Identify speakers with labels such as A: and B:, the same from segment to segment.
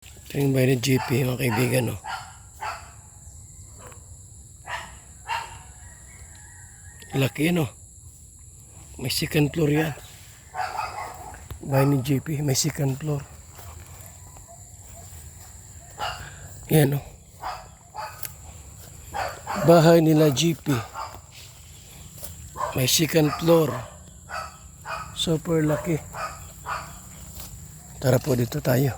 A: Ito yung bahay ni GP, mga kaibigan, no? Laki, no? May second floor yan. Bahay ni GP, may second floor. Yan, no? Bahay nila GP. May second floor. Super laki. Tara po, dito tayo.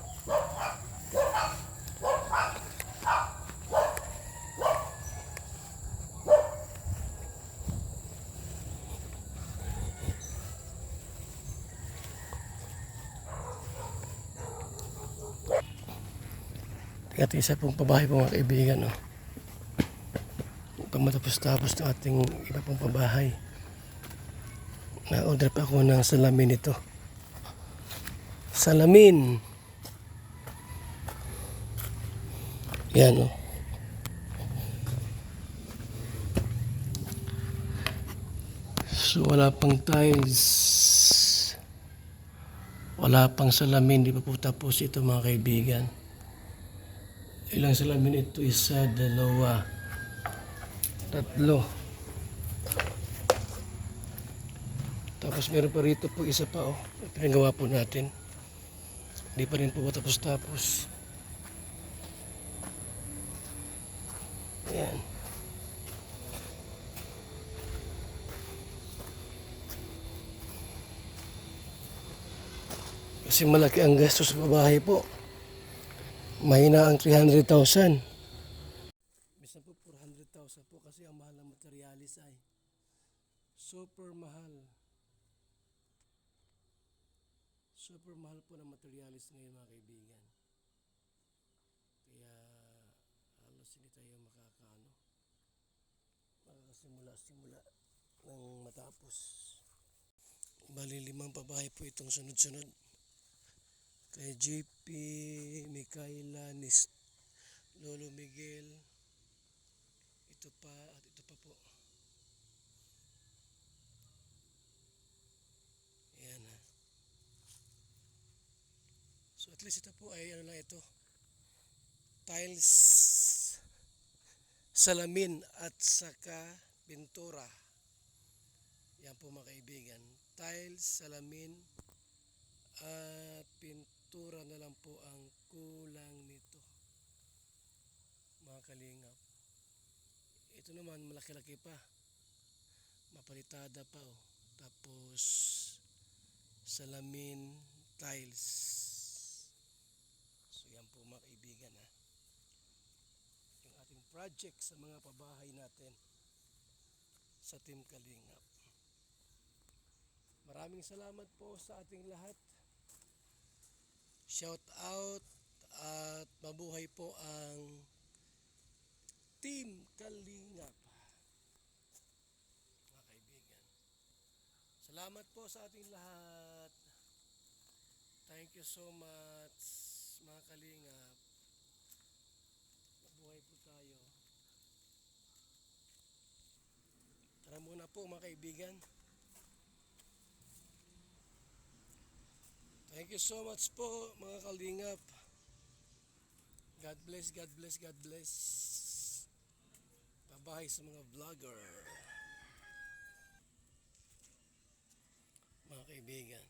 A: At isa pong pabahay po, mga kaibigan, no? Pag matapos-tapos ng ating iba pong pabahay, na-order pa ako ng salamin ito. Salamin! Yan, no? So wala pang tiles, wala pang salamin, di pa po tapos ito, mga kaibigan. Ilang salamin ito? Isa, dalawa, tatlo. Tapos meron pa rito po isa pa, oh. Pinagawa po natin. Hindi pa rin po tapos-tapos. Ayan. Kasi malaki ang gastos sa babahay po. Mahina ang 300,000. Bisa po 400,000 po kasi ang mahal ng materialis ay super mahal. Super mahal po ng materialis ngayon, mga kaibigan. Kaya halos hindi tayo makakasimula ng matapos. Bali 5 pabahay po itong sunod-sunod. Kay JP, Mikaela, Lolo Miguel, ito pa at ito pa po. Ayan, ha. So at least ito po ay ano lang ito, tiles, salamin at saka pintura. Yan po, mga kaibigan. Tiles, salamin at pintura na lang po ang kulang nito, mga kalingap. Ito naman malaki-laki pa, mapalitada pa, oh. Tapos salamin, tiles. So yan po, mga kaibigan, ha, yung ating project sa mga pabahay natin sa Team Kalingap. Maraming salamat po sa ating lahat. Shout out at mabuhay po ang Team Kalingap, mga kaibigan. Salamat po sa ating lahat. Thank you so much, mga Kalingap. Mabuhay po tayo. Tara muna po, mga kaibigan. Thank you so much po, mga Kalingap. God bless, God bless, God bless. Pabahay sa mga vlogger, mga kaibigan.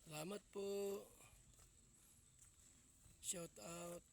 A: Salamat po. Shout out.